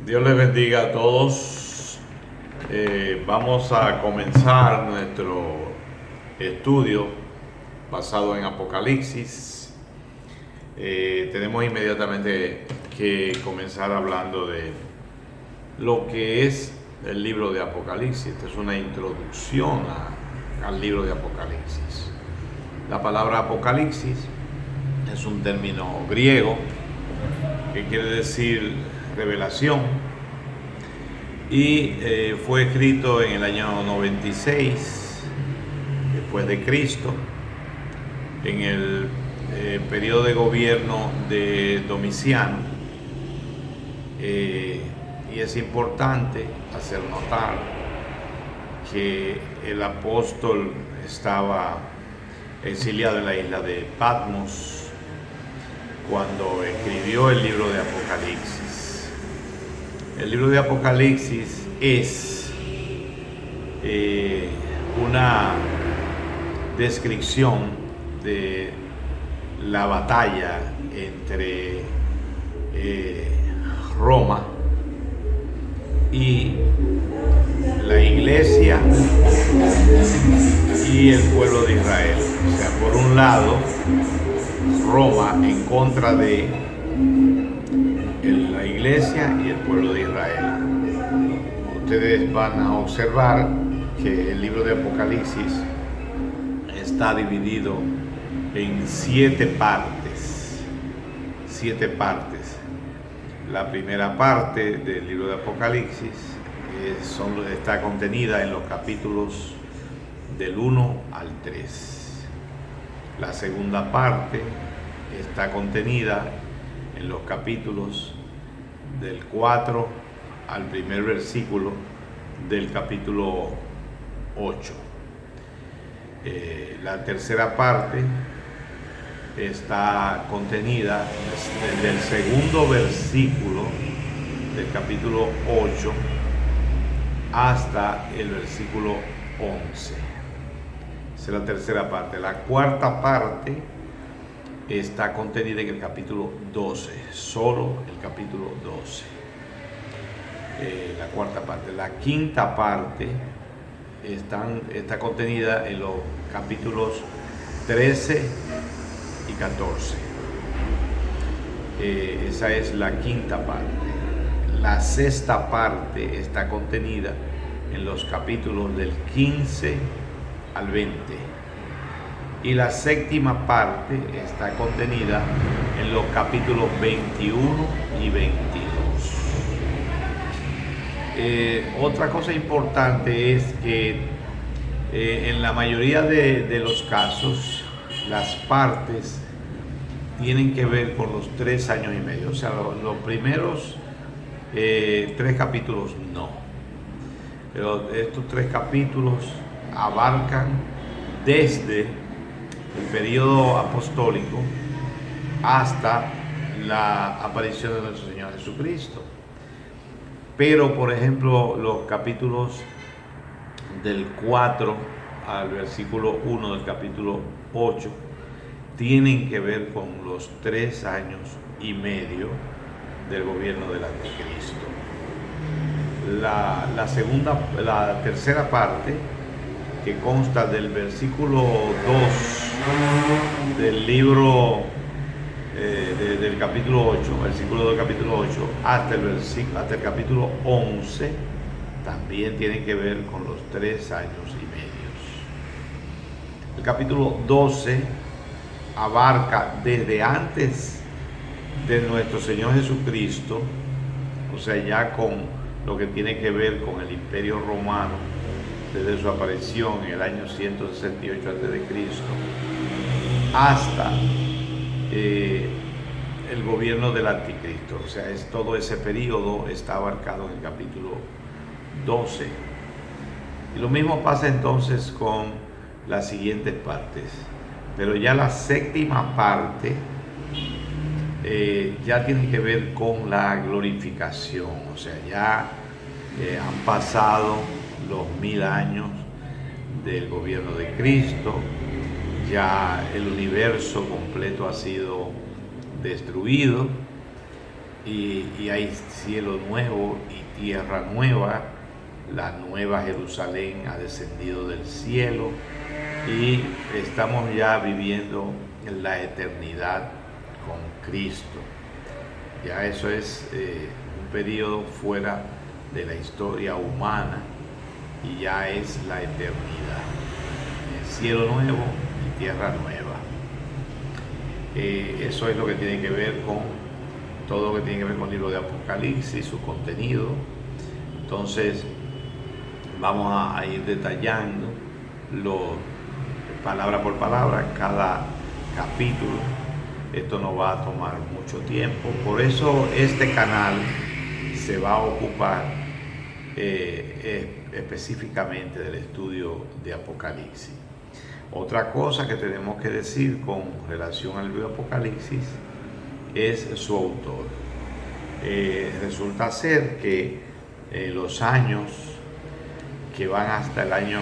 Dios les bendiga a todos. Vamos a comenzar nuestro estudio basado en Apocalipsis. Tenemos inmediatamente que comenzar hablando de lo que es el libro de Apocalipsis. Esta es una introducción al libro de Apocalipsis. La palabra Apocalipsis es un término griego que quiere decir revelación y fue escrito en el año 96 después de Cristo, en el periodo de gobierno de Domiciano, y es importante hacer notar que el apóstol estaba exiliado en la isla de Patmos cuando escribió el libro de Apocalipsis. El libro de Apocalipsis es una descripción de la batalla entre Roma y la iglesia y el pueblo de Israel. O sea, por un lado, Roma en contra de la iglesia y el pueblo de Israel. Ustedes van a observar que el libro de Apocalipsis está dividido en 7 partes. 7 partes. La primera parte del libro de Apocalipsis está contenida en los capítulos del 1 al 3. La segunda parte está contenida en los capítulos del 4 al primer versículo del capítulo 8. La tercera parte está contenida desde el segundo versículo del capítulo 8 hasta el versículo 11. Esa es la tercera parte. La cuarta parte está contenida en el capítulo 12, solo el capítulo 12. La cuarta parte. La quinta parte está contenida en los capítulos 13 y 14. Esa es la quinta parte. La sexta parte está contenida en los capítulos del 15 al 20. Y la séptima parte está contenida en los capítulos 21 y 22. Otra cosa importante es que en la mayoría de los casos las partes tienen que ver con los 3 años y medio. O sea, los primeros 3 capítulos no. Pero estos 3 capítulos abarcan desde el periodo apostólico hasta la aparición de nuestro Señor Jesucristo. Pero, por ejemplo, los capítulos del 4 al versículo 1 del capítulo 8 tienen que ver con los 3 años y medio del gobierno del anticristo. La tercera parte, que consta del versículo 2 del libro del capítulo 8, versículo del capítulo 8 hasta el capítulo 11, también tiene que ver con los 3 años y medio. El capítulo 12 abarca desde antes de nuestro Señor Jesucristo, o sea, ya con lo que tiene que ver con el Imperio Romano, desde su aparición en el año 168 a.C. hasta el gobierno del anticristo. O sea, todo ese periodo está abarcado en el capítulo 12. Y lo mismo pasa entonces con las siguientes partes. Pero ya la séptima parte ya tiene que ver con la glorificación. O sea, ya han pasado los 1000 años del gobierno de Cristo, ya el universo completo ha sido destruido y hay cielo nuevo y tierra nueva. La nueva Jerusalén ha descendido del cielo y estamos ya viviendo en la eternidad con Cristo. Ya eso es un periodo fuera de la historia humana y ya es la eternidad. Cielo nuevo y tierra nueva. Eso es lo que tiene que ver con todo lo que tiene que ver con el libro de Apocalipsis, su contenido. Entonces vamos a ir detallando palabra por palabra cada capítulo. Esto no va a tomar mucho tiempo, por eso este canal se va a ocupar específicamente del estudio de Apocalipsis. Otra cosa que tenemos que decir con relación al libro de Apocalipsis es su autor. Resulta ser que los años que van hasta el año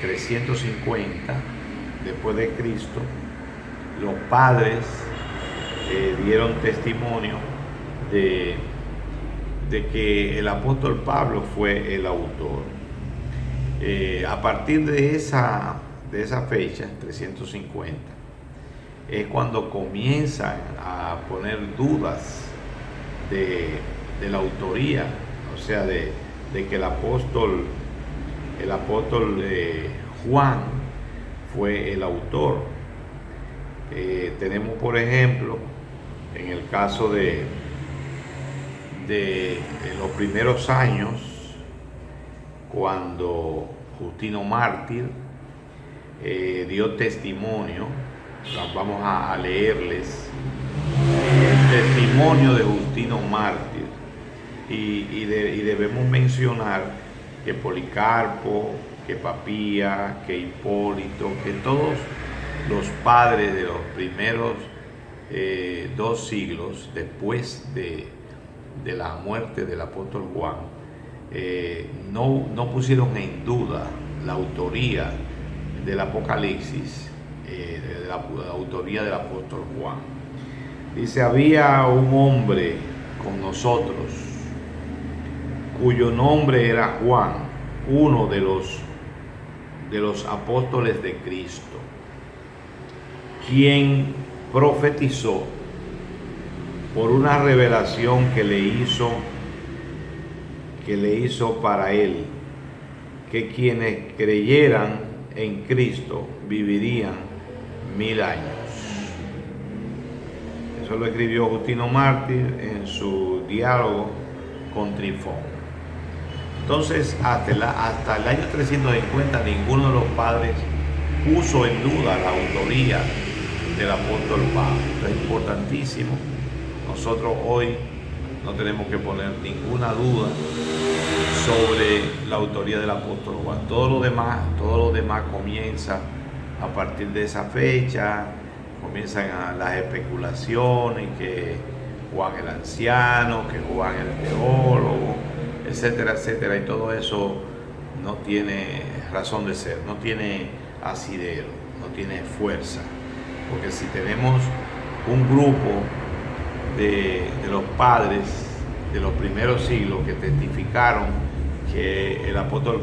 350 después de Cristo, los padres dieron testimonio de que el apóstol Pablo fue el autor. A partir de esa fecha, 350, es cuando comienzan a poner dudas de la autoría, o sea, de que el apóstol Juan fue el autor. Tenemos, por ejemplo, en el caso de los primeros años, cuando Justino Mártir dio testimonio. Vamos a leerles el testimonio de Justino Mártir y debemos mencionar que Policarpo, que Papía, que Hipólito, que todos los padres de los primeros 2 siglos después de la muerte del apóstol Juan no pusieron en duda la autoría del Apocalipsis, de la autoría del apóstol Juan. Dice: había un hombre con nosotros cuyo nombre era Juan, uno de los apóstoles de Cristo, quien profetizó por una revelación que le hizo para él, que quienes creyeran en Cristo vivirían 1000 años. Eso lo escribió Justino Mártir en su diálogo con Trifón. Entonces, hasta el año 350, ninguno de los padres puso en duda la autoría del apóstol Pablo. Esto es importantísimo. Nosotros hoy no tenemos que poner ninguna duda sobre la autoría del apóstol Juan. Todo lo demás comienza a partir de esa fecha. Comienzan las especulaciones, que Juan el anciano, que Juan el teólogo, etcétera, etcétera, y todo eso no tiene razón de ser, no tiene asidero, no tiene fuerza, porque si tenemos un grupo de los padres de los primeros siglos que testificaron que el apóstol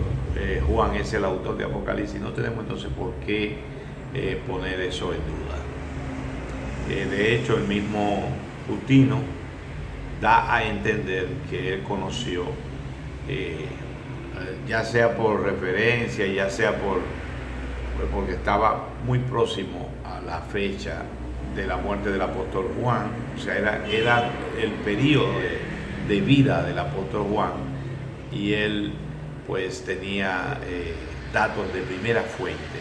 Juan es el autor de Apocalipsis, no tenemos entonces por qué poner eso en duda. De hecho, el mismo Justino da a entender que él conoció, ya sea por referencia, ya sea porque estaba muy próximo a la fecha de la muerte del apóstol Juan, o sea, era el periodo de vida del apóstol Juan, y él pues tenía datos de primera fuente,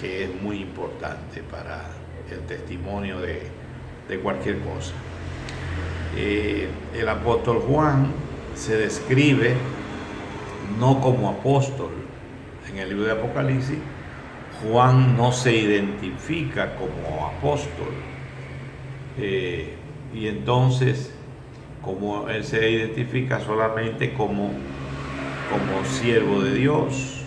que es muy importante para el testimonio de cualquier cosa. El apóstol Juan se describe no como apóstol. En el libro de Apocalipsis, Juan no se identifica como apóstol. Y entonces, como él se identifica solamente como siervo de Dios.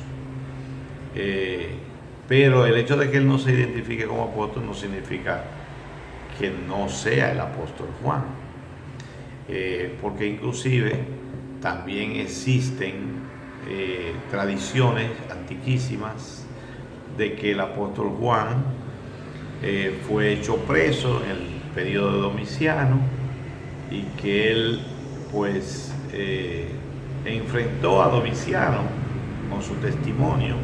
Pero el hecho de que él no se identifique como apóstol no significa que no sea el apóstol Juan. porque inclusive también existen tradiciones antiquísimas de que el apóstol Juan fue hecho preso en el periodo de Domiciano y que él pues enfrentó a Domiciano con su testimonio.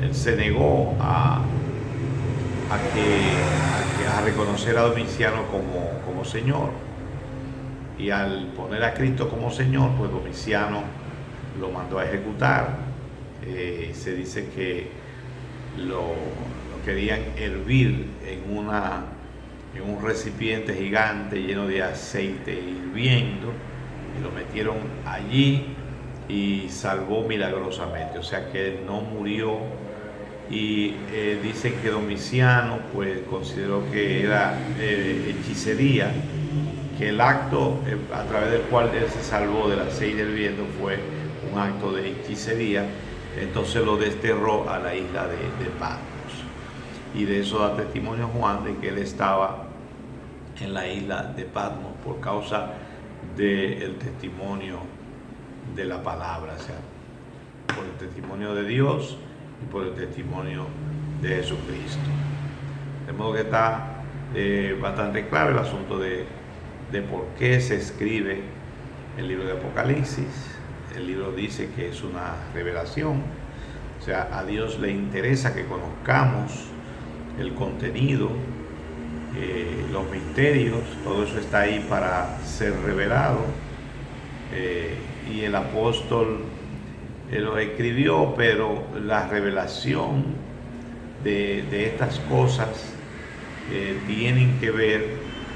Él se negó a reconocer a Domiciano como Señor, y al poner a Cristo como Señor, pues Domiciano lo mandó a ejecutar. Se dice que lo querían hervir en un recipiente gigante lleno de aceite hirviendo, y lo metieron allí y salvó milagrosamente, o sea que él no murió. Y dicen que Domiciano pues consideró que era hechicería, que el acto a través del cual él se salvó del aceite hirviendo fue un acto de hechicería. Entonces lo desterró a la isla de Patmos, y de eso da testimonio Juan, de que él estaba en la isla de Patmos por causa del testimonio de la palabra, o sea, por el testimonio de Dios y por el testimonio de Jesucristo. De modo que está bastante claro el asunto de por qué se escribe el libro de Apocalipsis. El libro dice que es una revelación, o sea, a Dios le interesa que conozcamos el contenido, los misterios, todo eso está ahí para ser revelado. Y el apóstol lo escribió, pero la revelación de estas cosas tienen que ver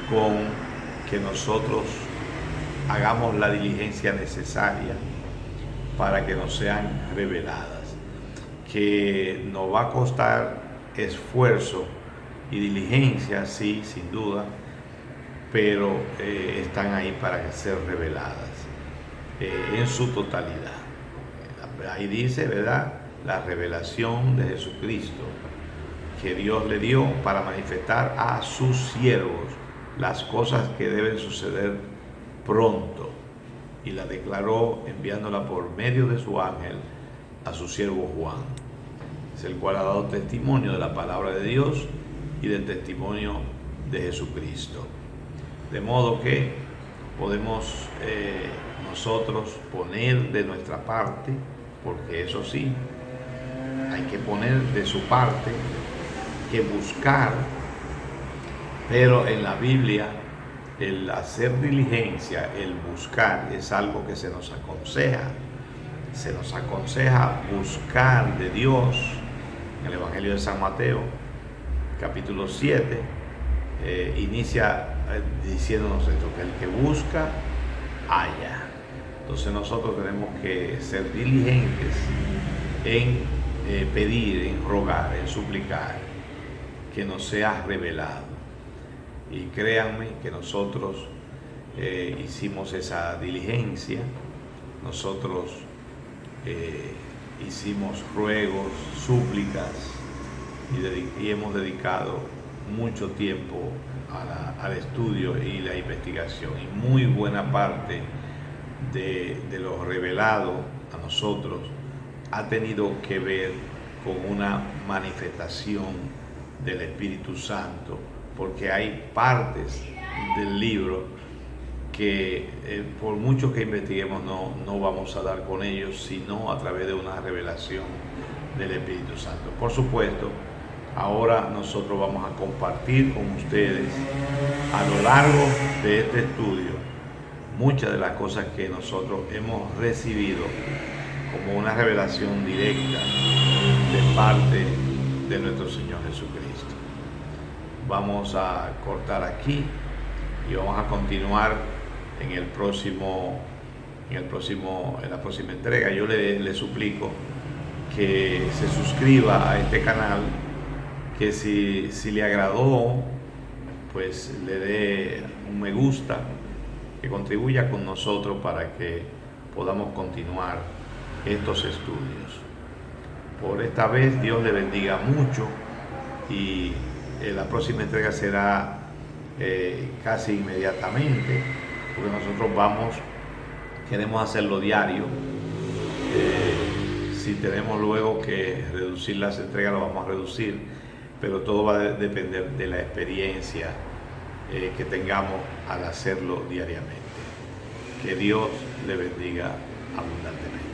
con que nosotros hagamos la diligencia necesaria para que nos sean reveladas, que nos va a costar esfuerzo y diligencia, sí, sin duda, pero están ahí para ser reveladas en su totalidad. Ahí dice, ¿verdad?, la revelación de Jesucristo que Dios le dio para manifestar a sus siervos las cosas que deben suceder pronto, y la declaró enviándola por medio de su ángel a su siervo Juan, es el cual ha dado testimonio de la palabra de Dios y del testimonio de Jesucristo. De modo que podemos nosotros poner de nuestra parte, porque eso sí, hay que poner de su parte, que buscar, pero en la Biblia el hacer diligencia, el buscar, es algo que se nos aconseja. Se nos aconseja buscar de Dios. En el Evangelio de San Mateo, capítulo 7, inicia diciéndonos esto, que el que busca, halla. Entonces nosotros tenemos que ser diligentes en pedir, en rogar, en suplicar que nos sea revelado. Y créanme que nosotros hicimos esa diligencia, nosotros hicimos ruegos, súplicas, y hemos dedicado mucho tiempo al estudio y la investigación, y muy buena parte de lo revelado a nosotros ha tenido que ver con una manifestación del Espíritu Santo, porque hay partes del libro que por mucho que investiguemos no vamos a dar con ellos, sino a través de una revelación del Espíritu Santo. Por supuesto, ahora nosotros vamos a compartir con ustedes a lo largo de este estudio muchas de las cosas que nosotros hemos recibido como una revelación directa de parte de nuestro Señor Jesucristo. Vamos a cortar aquí y vamos a continuar en la próxima entrega. Yo le suplico que se suscriba a este canal, que si le agradó, pues le dé un me gusta, que contribuya con nosotros para que podamos continuar estos estudios. Por esta vez, Dios le bendiga mucho, y la próxima entrega será casi inmediatamente. porque nosotros queremos hacerlo diario. Si tenemos luego que reducir las entregas, lo vamos a reducir, pero todo va a depender de la experiencia que tengamos al hacerlo diariamente. Que Dios le bendiga abundantemente.